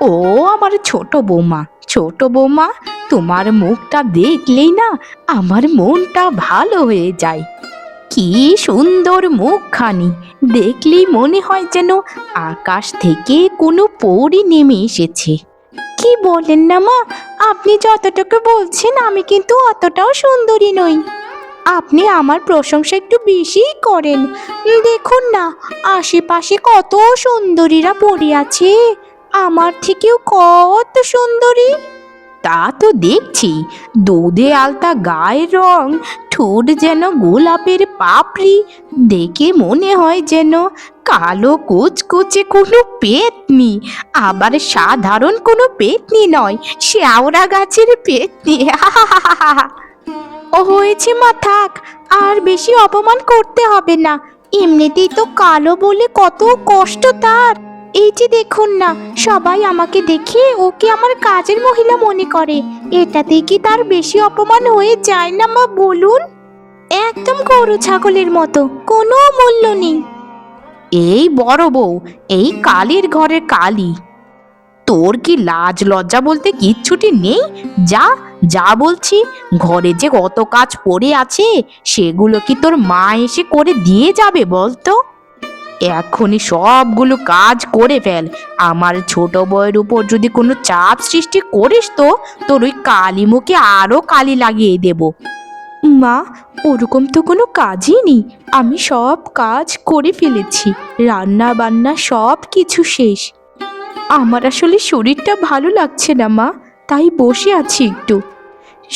ও আমার ছোট বৌমা, ছোট বৌমা, তোমার মুখটা দেখলেই না আমার মনটা ভালো হয়ে যায়। কি সুন্দর মুখখানি, দেখলেই মনে হয় যেন আকাশ থেকে কোনো পরী নেমে এসেছে। কি বলেন না মা, আপনি যতটুকু বলছেন আমি কিন্তু অতটাও সুন্দরী নই। আপনি আমার প্রশংসা একটু বেশিই করেন। দেখুন না, আশেপাশে কত সুন্দরীরা পড়ে আছে, আমার থেকেও কত সুন্দরী। তা তো দেখছি, দুধে আলতা গায়ের রং, ঠোঁট যেন গোলাপের পাপড়ি, দেখে মনে হয় যেন কালো কুচকুচে কোনো পেতনি, আবার সাধারণ কোনো পেতনি নয়, শ্যাওড়া গাছের পেতনি। ও হয়েছে মা, থাক, আর বেশি অপমান করতে হবে না। এমনিতেই তো কালো বলে কত কষ্ট তার। এই যে দেখুন না, সবাই আমাকে দেখে ওকে আমার কাজের মহিলা মনে করে, এটাতেই কি তার বেশি অপমান হয়ে যায় না মা বলুন? একদম গরু ছাগলের মতো, কোনো মূল্য নেই। এই বড় বউ, এই কালির ঘরের কালি, তোর কি লাজ লজ্জা বলতে কিচ্ছুটি নেই? যা যা বলছি, ঘরে যে কত কাজ পড়ে আছে সেগুলো কি তোর মা এসে করে দিয়ে যাবে বলতো? এখনই সবগুলো কাজ করে ফেল। আমার ছোট বউয়ের উপর যদি কোনো চাপ সৃষ্টি করিস তো তোর ওই কালি মুখে আরো কালি লাগিয়ে দেব। মা, ওরকম তো কোনো কাজই নেই, আমি সব কাজ করে ফেলেছি, রান্না বান্না সব কিছু শেষ। আমার আসলে শরীরটা ভালো লাগছে না মা, তাই বসে আছি একটু।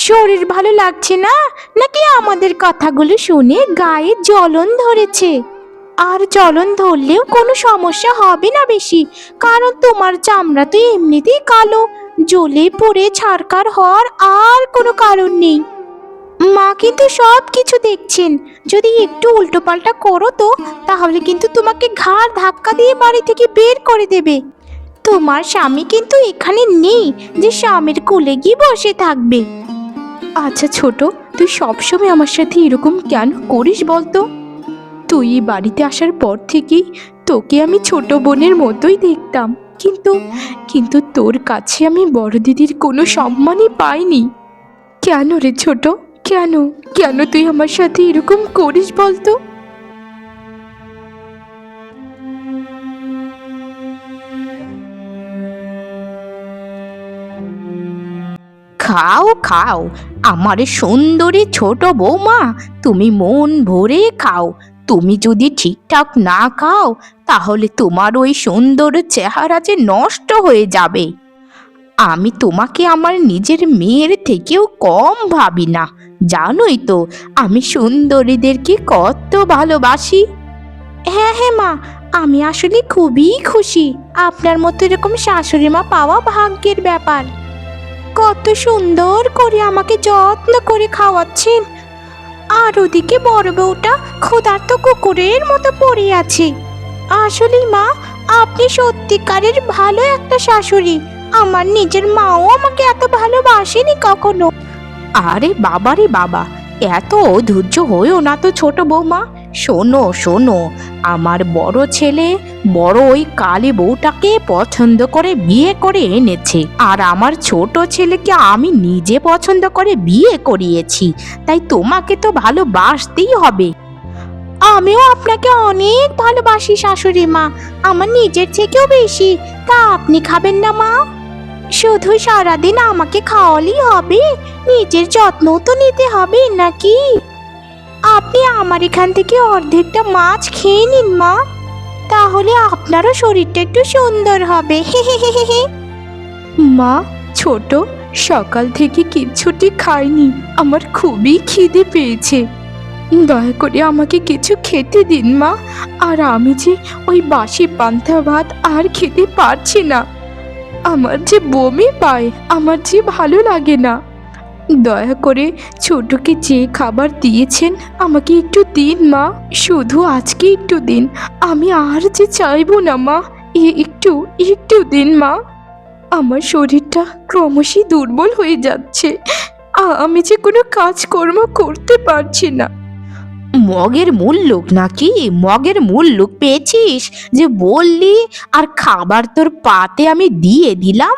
শরীর ভালো লাগছে না, নাকি আমাদের কথাগুলো শুনে গায়ে জ্বলন ধরেছে? আর জ্বলন ধরলেও কোনো সমস্যা হবে না বেশি, কারণ তোমার চামড়া তো এমনিতেই কালো, জ্বলে পড়ে ছারখার হওয়ার আর কোনো কারণ নেই। মা কিন্তু সব কিছু দেখছেন, যদি একটু উল্টোপাল্টা করো তো তাহলে কিন্তু তোমাকে ঘাড় ধাক্কা দিয়ে বাড়ি থেকে বের করে দেবে। তোমার স্বামী কিন্তু এখানে নেই যে স্বামীর কোলে গিয়ে বসে থাকবে। আচ্ছা ছোট, তুই সবসময় আমার সাথে এরকম কেন করিস বলতো? তুই এই বাড়িতে আসার পর থেকেই তোকে আমি ছোট বোনের মতোই দেখতাম, কিন্তু কিন্তু তোর কাছে আমি বড় দিদির কোনো সম্মানই পাইনি। কেন রে ছোট, কেন কেন তুই আমার সাথে এরকম করিস বলতো? খাও খাও, আমার সুন্দরী ছোট বৌমা, তুমি মন ভরে খাও। তুমি যদি ঠিকঠাক না খাও তাহলে তোমার ওই সুন্দর চেহারা যে নষ্ট হয়ে যাবে। আমি তোমাকে আমার নিজের মেয়ের থেকেও কম ভাবি না, জানোই তো আমি সুন্দরীদেরকে কত ভালোবাসি। হ্যাঁ হ্যাঁ মা, আমি আসলে খুবই খুশি, আপনার মতো এরকম শাশুড়ি মা পাওয়া ভাগ্যের ব্যাপার। কত সুন্দর করে আমাকে যত্ন করে খাওয়াচ্ছেন, আর ওদিকে বড় বউটা ক্ষুধার্ত কুকুরের মতো পড়ে আছে। আসলেই মা, আপনি সত্যিকারের ভালো একটা শাশুড়ি, আমার নিজের মাও আমাকে এত ভালোবাসেনি কখনো। আরে বাবা রে বাবা, এত অধৈর্য হইও না তো ছোট বৌমা। শোনো শোনো, আমার বড় ছেলে বড় ওই কালী বউটাকে পছন্দ করে বিয়ে করে এনেছে, আর আমার ছোট ছেলেকে আমি নিজে পছন্দ করে বিয়ে করিয়েছি, তাই তোমাকে তো ভালোবাসতেই হবে। আমিও আপনাকে অনেক ভালোবাসি শাশুড়ি মা, আমার নিজের থেকেও বেশি। তা আপনি খাবেন না মা? শুধু সারাদিন আমাকে খাওয়ালেই হবে, নিজের যত্নও তো নিতে হবে নাকি? আপনি আমার এখান থেকে অর্ধেকটা মাছ খেয়ে নিন মা, তাহলে আপনারও শরীরটা একটু সুন্দর হবে। মা, ছোট সকাল থেকে কিচ্ছুটি খাইনি, আমার খুবই খিদে পেয়েছে, দয়া করে আমাকে কিছু খেতে দিন মা। আর আমি যে ওই বাসি পান্তা ভাত আর খেতে পারছি না, আমার যে বমি পায়, আমার যে ভালো লাগে না। দয়া করে ছোটকে যে খাবার দিয়েছেন আমাকে একটু দিন মা, শুধু আজকে একটু দিন, আমি আর যে চাইবো না মা, একটু একটু দিন মা। আমার শরীরটা ক্রমশই দুর্বল হয়ে যাচ্ছে, আমি যে কোনো কাজকর্ম করতে পারছি না। মগের মুল্লুক নাকি? মগের মুল্লুক পেয়েছিস যে বললি, আর খাবার তোর পাতে আমি দিয়ে দিলাম?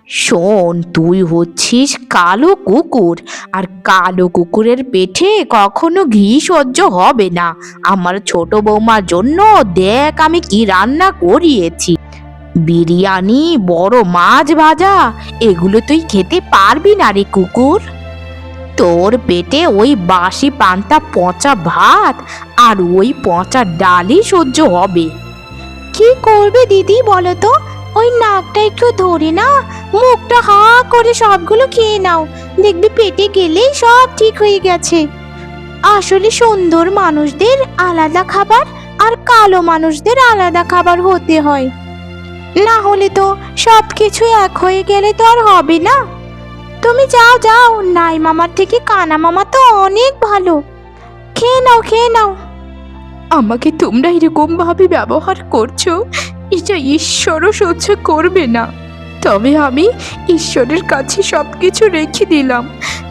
শোন, তুই হচ্ছিস কালো কুকুর, আর কালো কুকুরের পেটে কখনো ঘি সহ্য হবে না। আমার ছোট বৌমার জন্য দেখ আমি কি রান্না করিয়েছি। বিরিয়ানি, বড় মাছ ভাজা, এগুলো তুই খেতে পারবি না রে কুকুর। তোর পেটে ওই বাসি পান্তা পচা ভাত আর ওই পচা ডালই সহ্য হবে। কি করবে দিদি বলো তো? ওই নাকটা একটু ধরে না, মুখটা হা করে সবগুলো খেয়ে নাও, দেখবি পেটে গেলেই সব ঠিক হয়ে গেছে। আসলে সুন্দর মানুষদের আলাদা খাবার আর কালো মানুষদের আলাদা খাবার হতে হয়, না হলে তো সব কিছু এক হয়ে গেলে তো আর হবে না। তুমি যাও যাও, নাই মামার থেকে কানা মামা তো অনেক ভালো। খেয়ে নাও, খেয়ে নাও। আমাকে তোমরা এরকম ভাবে ব্যবহার করছো, এটা ঈশ্বরও সহ্য করবে না। তবে আমি ঈশ্বরের কাছে সবকিছু রেখে দিলাম।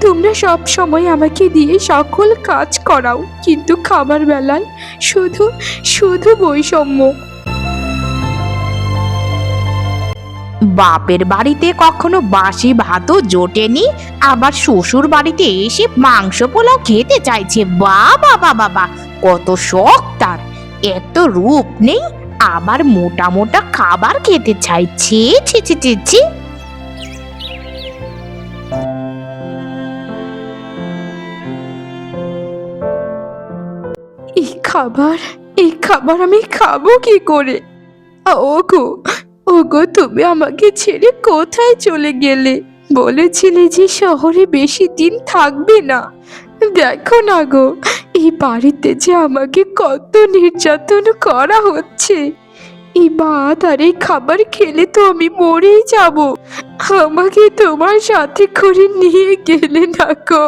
তোমরা সব সময় আমাকে দিয়ে সকল কাজ করাও, কিন্তু খাবার বেলায় শুধু শুধু বৈষম্য। বাপের বাড়িতে কখনো বাসি ভাতও জোটেনি, আবার শ্বশুর বাড়িতে এসে মাংস পোলাও খেতে চাইছে। বাবা বাবা বা, কত শখ তার! এত রূপ নেই, আবার মোটা মোটা খাবার খেতে চাইছে। ছি ছি ছি ছি। এই খাবার আমি খাবো কি করে? ওগো, ওগো, তুমি আমাকে ছেড়ে কোথায় চলে গেলে? বলেছিলে যে শহরে বেশি দিন থাকবে না। দেখো না গো, এই বাড়িতে যে আমাকে কত নির্যাতন করা হচ্ছে। এই ভাত আর এই খাবার খেলে তো আমি মরেই যাব। আমাকে তোমার সাথে করে নিয়ে গেলে না গো,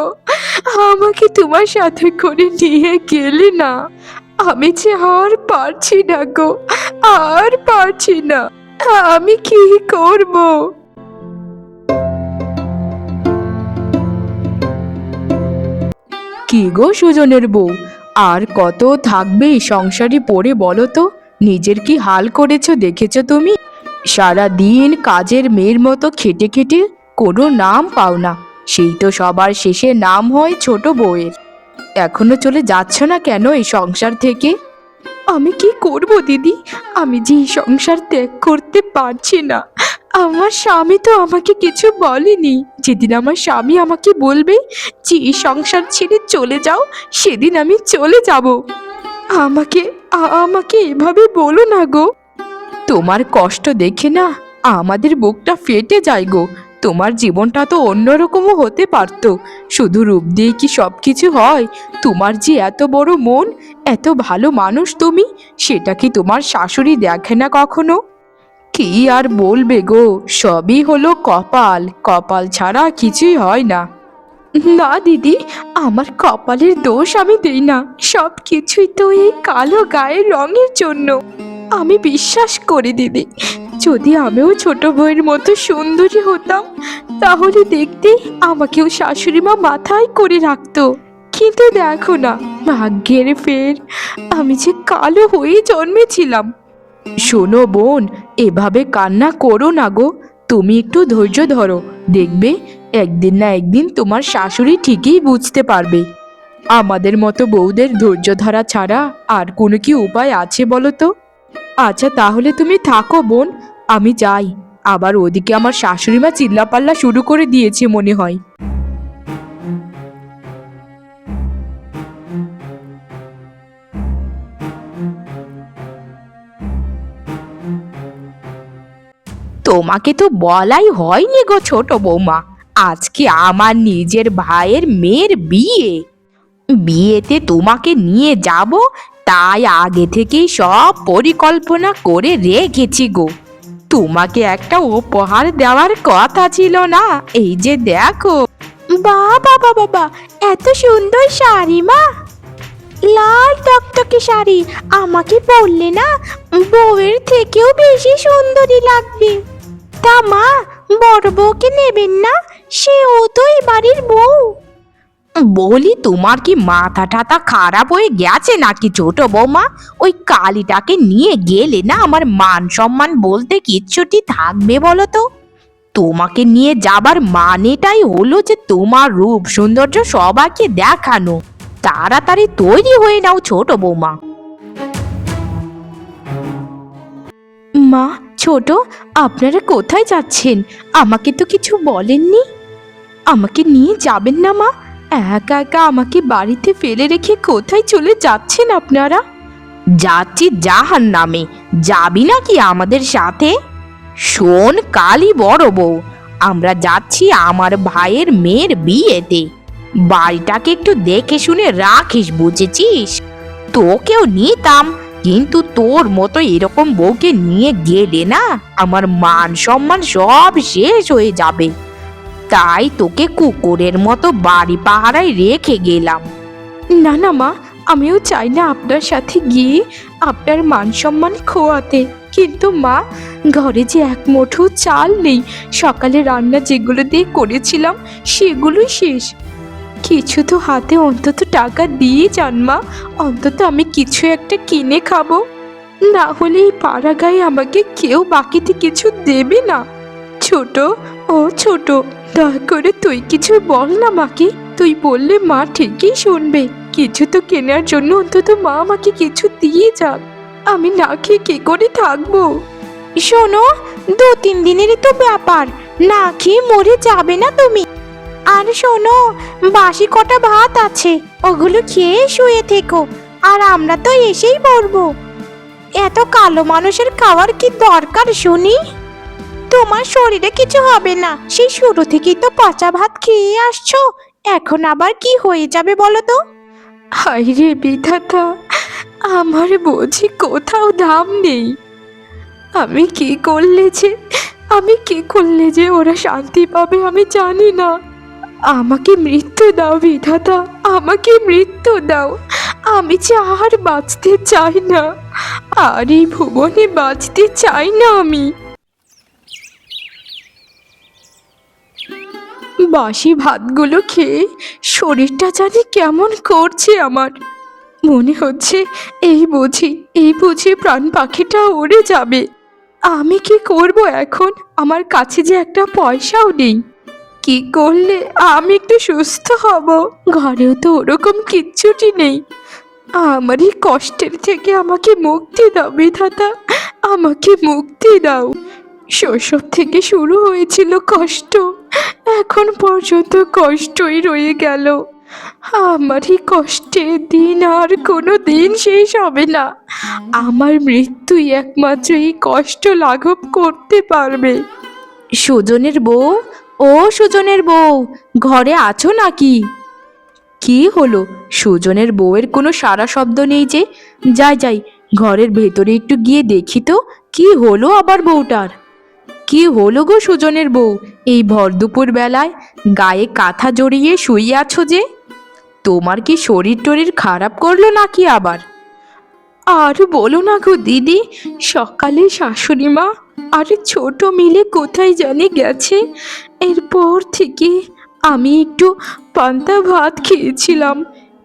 আমাকে তোমার সাথে করে নিয়ে গেলে না। আমি যে আর পারছি না গো, আর পারছি না। আমি কি করব? কি গো সুজনের বউ, আর কত থাকবে এই সংসারে পড়ে বলো তো? নিজের কি হাল করেছো দেখেছো তুমি? সারা দিন কাজের মেয়ের মতো খেটে খেটে কোনো নাম পাও না, সেই তো সবার শেষে নাম হয় ছোট বউয়ের। এখনো চলে যাচ্ছ না কেন এই সংসার থেকে? আমি কি করব দিদি, আমি যে এই সংসার ত্যাগ করতে পারছি না। আমার স্বামী তো আমাকে কিছু বলেনি। যেদিন আমার স্বামী আমাকে বলবে যে এই সংসার ছেড়ে চলে যাও, সেদিন আমি চলে যাব। আমাকে আমাকে এভাবে বলো না গো। তোমার কষ্ট দেখে না আমাদের বুকটা ফেটে যায় গো। তোমার জীবনটা তো অন্যরকমও হতে পারতো। শুধু রূপ দিয়ে কি সব কিছু হয়? তোমার যে এত বড় মন, এত ভালো মানুষ তুমি, সেটা কি তোমার শাশুড়ি দেখে না কখনো? কি আর বলবে গো, সবই হলো কপাল, কপাল ছাড়া কিছুই হয় না। না দিদি, আমার কপালের দোষ আমি দেই না, সব কিছুই তো এই কালো গায়ের রঙের জন্য। আমি বিশ্বাস করি দিদি, যদি আমিও ছোট বউয়ের মতো সুন্দরী হতাম, তাহলে দেখতে আমাকেও শাশুড়ি মা মাথায় করে রাখতো। কিন্তু দেখো না, ভাগ্যের ফের, আমি যে কালো হয়ে জন্মেছিলাম। শোনো বোন, এভাবে কান্না করো না গো। তুমি একটু ধৈর্য ধরো, দেখবে একদিন না একদিন তোমার শাশুড়ি ঠিকই বুঝতে পারবে। আমাদের মতো বউদের ধৈর্য ধরা ছাড়া আর কোনো কি উপায় আছে বলো তো? আচ্ছা তাহলে তুমি থাকো বোন, আমি যাই। আবার ওদিকে আমার শাশুড়ি মা চিল্লাপাল্লা শুরু করে দিয়েছে মনে হয়। তোমাকে তো বলাই হয়নি গো ছোট বৌমা, আজকে আমার নিজের ভাইয়ের মেয়ের বিয়ে। বিয়েতে তোমাকে নিয়ে যাব, তাই আগে থেকেই সব পরিকল্পনা করে রেখেছি গো। তোমাকে একটা উপহার দেওয়ার কথা ছিল না? এই যে দেখো। বাবা বাবা বাবা, এত সুন্দর শাড়ি মা! লাল টকটকে শাড়ি, আমাকে পরলে না বউয়ের থেকেও বেশি সুন্দরী লাগবে। তা মা, বড় বউকে নেবেন না? সেও তো এই বাড়ির বউ। বলি, তোমার কি মাথা টাথা খারাপ হয়ে গেছে নাকি ছোট বৌমা? ওই কালীটাকে নিয়ে গেলে না আমার মান সম্মান বলতে কিচ্ছুটি থাকবে বলো তো? তোমাকে নিয়ে যাবার মানেটাই হলো যে তোমার রূপ সৌন্দর্য সবাইকে দেখানো। তাড়াতাড়ি তৈরি হয়ে নাও ছোট বৌমা। মা, ছোট, আপনারা কোথায় যাচ্ছেন? আমাকে তো কিছু বলেননি। আমাকে নিয়ে যাবেন না মা? একা একা আমাকে বাড়িতে ফেলে রেখে কোথায় চলে যাচ্ছেন আপনারা? যাচ্ছি জাহান্নামে। যাবি নাকি আমাদের সাথে? শোন কালী বড় বউ, আমরা যাচ্ছি আমার ভাইয়ের মেয়ের বিয়েতে। বাড়িটাকে একটু দেখে শুনে রাখিস, বুঝেছিস? তোকেও নিতাম, কিন্তু তোর মতো এরকম বউকে নিয়ে গেলে না আমার মান সম্মান সব শেষ হয়ে যাবে। তাই তোকে কুকুরের মতো বাড়ি পাহারায় রেখে গেলাম। না না মা, আমিও চাই না আপনার সাথে গিয়ে আপনার মান সম্মান খোয়াতে, কিন্তু মা, ঘরে যে এক মুঠো চাল নেই। সকালে রান্না যেগুলো দিয়ে করেছিলাম সেগুলোই শেষ। কিছু তো হাতে অন্তত টাকা দিয়ে যান মা, অন্তত আমি কিছু একটা কিনে খাবো। না হলে এই পাড়া গায়ে আমাকে কেউ বাকিতে কিছু দেবে না। ছোট, ও ছোট, দয়া করে তুই কিছু বল না মাকে। তুই বললে মা ঠিকই শুনবে। কিছু তো কেনার জন্য অন্তত মা আমাকে কিছু দিয়ে যাক। আমি না খেয়ে কি করে থাকবো? শোনো, 2-3 দিনেরই তো ব্যাপার, না খেয়ে মরে যাবে না তুমি। আর শোনো, বাসি কটা ভাত আছে, ওগুলো খেয়ে শুয়ে থেকো। আর আমরা তো এসেই পড়বো। এত কালো মানুষের খাওয়ার কি দরকার শুনি? তোমার শরীরে কিছু হবে না, সেই শুরু থেকেই তো পচা ভাত খেয়ে আসছো। এখন আবার কি হয়ে যাবে বলো তো? হায় রে বিধাতা, আমার বুঝি কোথাও দাম নেই। আমি কি করলে যে ওরা শান্তি পাবে আমি জানি না। আমাকে মৃত্যু দাও বিধাতা, আমাকে মৃত্যু দাও। আমি যে আর বাঁচতে চাই না, আর এই ভুবনে বাঁচতে চাই না আমি। বাসি ভাতগুলো খেয়ে শরীরটা জানি কেমন করছে আমার। মনে হচ্ছে এই বুঝি প্রাণ পাখিটা উড়ে যাবে। আমি কি করব এখন? আমার কাছে যে একটা পয়সাও নেই। কি করলে আমি একটু সুস্থ হব? ঘরেও তো ওরকম কিচ্ছুটি নেই। আমার এই কষ্টের থেকে আমাকে মুক্তি দাও বিধাতা, আমাকে মুক্তি দাও। শৈশব থেকে শুরু হয়েছিল কষ্ট, এখন পর্যন্ত কষ্টই রয়ে গেল। আমার এই কষ্টের দিন আর কোনো দিন শেষ হবে না। আমার মৃত্যুই একমাত্র এই কষ্ট লাঘব করতে পারবে। সুজনের বউ, ও সুজনের বউ, ঘরে আছো নাকি? কি হলো? সুজনের বউয়ের কোনো সারা শব্দ নেই যে। যাই ঘরের ভেতরে একটু গিয়ে দেখি তো কি হলো আবার বউটার। কি হলো গো সুজনের বউ, এই ভর দুপুর বেলায় গায়ে কাঁথা জড়িয়ে শুয়ে আছো যে? তোমার কি শরীর টরীর খারাপ করলো নাকি আবার? আর বলো না গো দিদি, সকালে শাশুড়ি মা আর ছোট মিলে কোথায় জানি গেছে। এরপর থেকে আমি একটু পান্তা ভাত খেয়েছিলাম,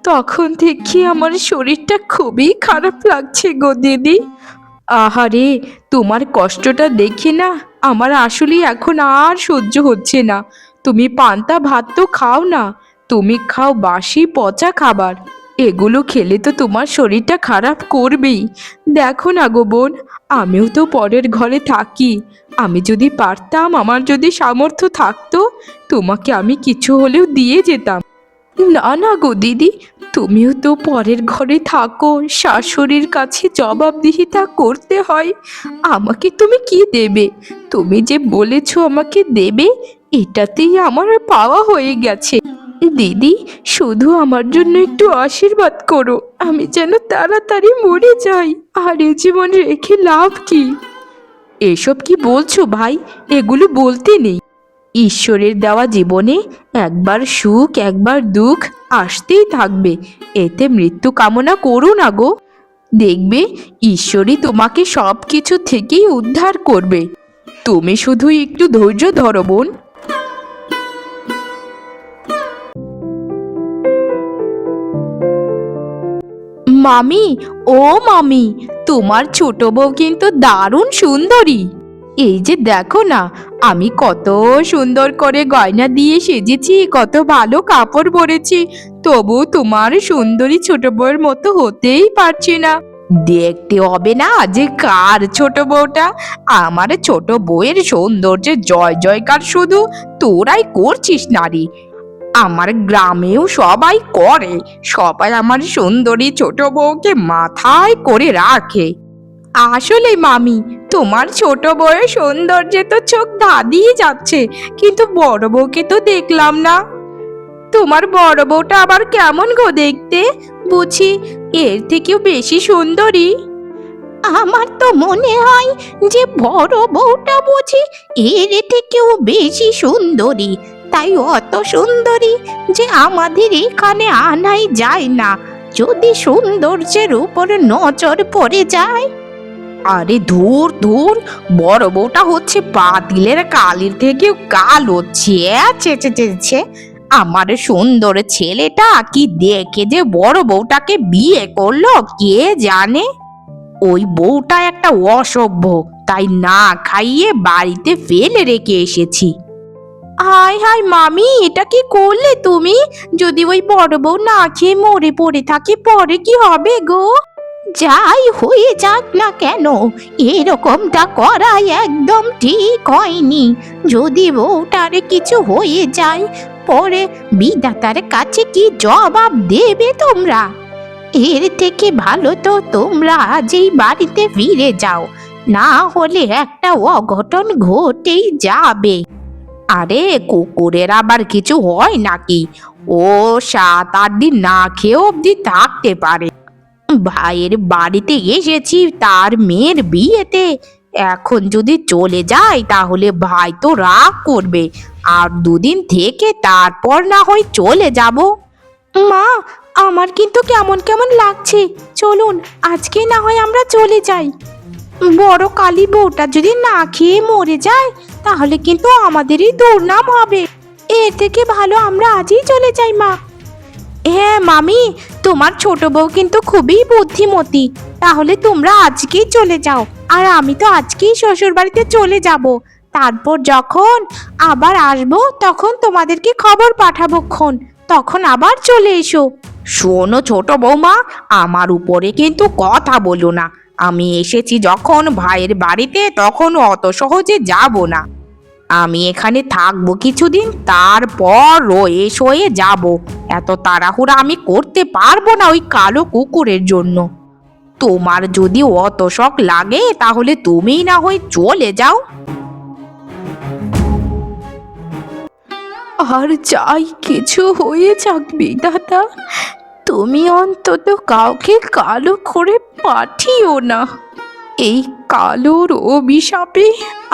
তখন থেকে আমার শরীরটা খুবই খারাপ লাগছে গো দিদি। আহারে, তোমার কষ্টটা দেখে না আমার আসলে এখন আর সহ্য হচ্ছে না। তুমি পান্তা ভাত তো খাও না, তুমি খাও বাসি পচা খাবার। এগুলো খেলে তো তোমার শরীরটা খারাপ করবেই। দেখো না গো বোন, আমিও তো পরের ঘরে থাকি। আমি যদি পারতাম, আমার যদি সামর্থ্য থাকতো, তোমাকে আমি কিছু হলেও দিয়ে যেতাম। না না গো দিদি, তুমিও তো পরের ঘরে থাকো, শাশুড়ির কাছে জবাবদিহিতা করতে হয়। আমাকে তুমি কি দেবে? তুমি যে বলেছো আমাকে দেবে, এটাতেই আমার পাওয়া হয়ে গেছে। দিদি, শুধু আমার জন্য একটু আশীর্বাদ করো, আমি যেন তাড়াতাড়ি মরে যাই। আর এ জীবন রেখে লাভ কি? এসব কি বলছো ভাই? এগুলো বলতে নেই। ঈশ্বরের দেওয়া জীবনে একবার সুখ একবার দুঃখ আসতেই থাকবে, এতে মৃত্যু কামনা করো না গো। দেখবে ঈশ্বরই তোমাকে সব কিছু থেকেই উদ্ধার করবে। তুমি শুধু একটু ধৈর্য ধরো বোন। মামি, ও মামি, তোমার ছোট বউ কিন্তু দারুণ সুন্দরী। এই যে দেখো না, আমি কত সুন্দর করে গয়না দিয়ে সেজেছি, কত ভালো কাপড় পরেছি, তবু তোমার সুন্দরী ছোট বউয়ের মতো হতেই পারছি না। দেখতে হবে না যে কার ছোট বউটা? আমার ছোট বউয়ের সৌন্দর্যে জয় জয়কার শুধু তোরাই করছিস নারী। আমার গ্রামেও সবাই করে, সবাই আমার সুন্দরী ছোট বউকে মাথায় করে রাখে। আসলে মামি, তোমার ছোট বউয়ের সৌন্দর্যে তো চোখ ধাঁধিয়ে যাচ্ছে, কিন্তু বড় বউকে তো দেখলাম না। তোমার বড় বউটা আবার কেমন গো দেখতে? বুঝি এর থেকেও বেশি সুন্দরী? আমার তো মনে হয় যে বড় বউটা বুঝি এর থেকেও বেশি সুন্দরী, তাই অত সুন্দরী যে আমাদের এখানে আনাই যায় না যদি সৌন্দর্যের উপরে নজর পড়ে যায়। আরে ধুর ধুর, বড় বউটা হচ্ছে পাতিলের কালির থেকেও কালো, ছে ছে ছে ছে। আমার সুন্দর ছেলেটা কি দেখে যে বড় বউটাকে বিয়ে করলো কে জানে। ওই বউটা একটা অসভ্য, তাই না খাইয়ে বাড়িতে ফেলে রেখে এসেছি। হায় হায় মামি, এটা কি করলে তুমি? যদি ওই বড় বউ না খেয়ে মরে পড়ে থাকে পরে কি হবে গো? যাই হয়ে যাক না কেন, এরকমটা করা একদম ঠিক হয়নি। যদি বউটারে কিছু হয়ে যায় পরে বিধাতার কাছে কি জবাব দেবে তোমরা? এর থেকে ভালো তো তোমরা আজই বাড়িতে ফিরে যাও, না হলে একটা অঘটন ঘটেই যাবে। আরে কুকুরের আবার কিছু হয় নাকি? ও 7-8 দিন না খেয়েও অবধি থাকতে পারে। ভাইয়ের বাড়িতে এসেছি তার মেয়ের বিয়েতে, এখন যদি চলে যায় তাহলে ভাই তো রাগ করবে। আর 2 দিন থেকে তারপর না হয় চলে যাব। মা, আমার কিন্তু কেমন কেমন লাগছে, চলুন আজকে না হয় আমরা চলে যাই। বড় কালী বউটা যদি না খেয়ে মরে যায় তাহলে কিন্তু আমাদেরই দুর্নাম হবে। এর থেকে ভালো আমরা আজই চলে যাই মা। হ্যাঁ মামি, তোমার ছোট বউ কিন্তু খুবই বুদ্ধিমতী, তাহলে তোমরা আজকেই চলে যাও, আর আমি তো আজকেই শ্বশুর বাড়িতে চলে যাব। তারপর যখন আবার আসবো তখন তোমাদেরকে খবর পাঠাবো, তখন আবার চলে এসো। শোনো ছোট বৌমা, আমার উপরে কিন্তু কথা বলো না। আমি এসেছি যখন ভাইয়ের বাড়িতে, তখন অত সহজে যাব না। আমি এখানে থাকবো কিছুদিন, তারপর রয়ে সয়ে যাব। এত তাড়াহুড়া আমি করতে পারবো না ওই কালো কুকুরের জন্য। তোমার যদি অত শখ লাগে তাহলে তুমিই না হয় চলে যাও। আর যাই কিছু হয়ে যাক বিধাতা, তুমি অন্তত কাউকে কালো করে পাঠিও না। এই কালোর অভিশাপে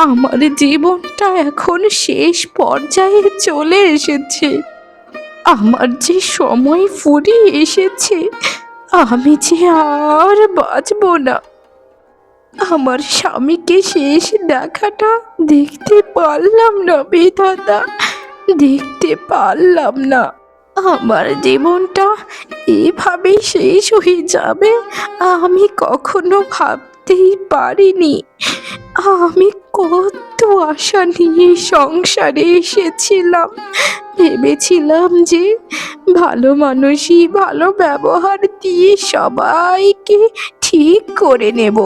আমার জীবনটা এখন শেষ পর্যায়ে চলে এসেছে। আমার যে সময় ফুরিয়ে এসেছে, আমি যে আর বাঁচব না। আমার স্বামীকে শেষ দেখাটা দেখতে পারলাম না বিধাতা, দেখতে পারলাম না। আমার জীবনটা এভাবেই শেষ হয়ে যাবে আমি কখনো ভাবতেই পারিনি। আমি কত আশা নিয়ে সংসারে এসেছিলাম, ভেবেছিলাম যে ভালো মানুষই ভালো ব্যবহার দিয়ে সবাইকে ঠিক করে নেব,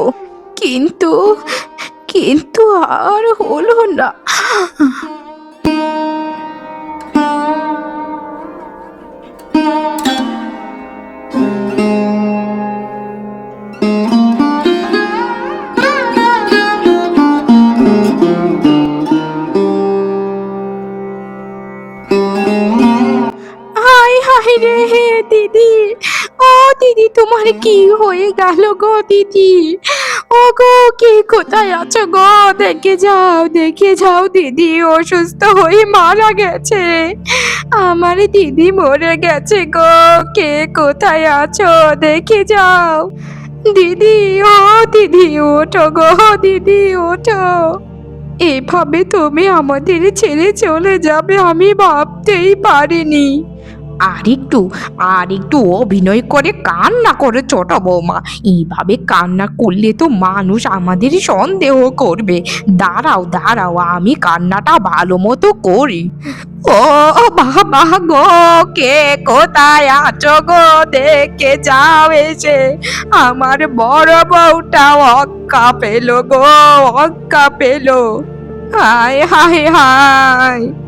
কিন্তু কিন্তু আর হলো না। হায় হায় রে দিদি, ও দিদি তোমার কি হয়ে গেল গো দিদি? ও গো, কে কোথায় আছো গো? দেখে যাও দিদি অসুস্থ হয়ে মারা গেছে। আমার দিদি মরে গেছে গো, কে কোথায় আছো দেখে যাও। দিদি, ও দিদি ওঠো গো, দিদি ওঠো। এভাবে তুমি আমাদের ছেড়ে চলে যাবে আমি ভাবতেই পারিনি। আর একটু অভিনয় করে কান্না করে ছোট বৌমা। এইভাবে কান্না করলে তো মানুষ আমাদের সন্দেহ করবে। দাঁড়াও দাঁড়াও, আমি কান্নাটা ভালো মতো করি। ও বাবা গো, কে কোথায় আছো গো, দেখে যাও এসে। আমার বড় বউটা অক্কা পেলো গো, অক্কা পেলো। হায় হায় হায়।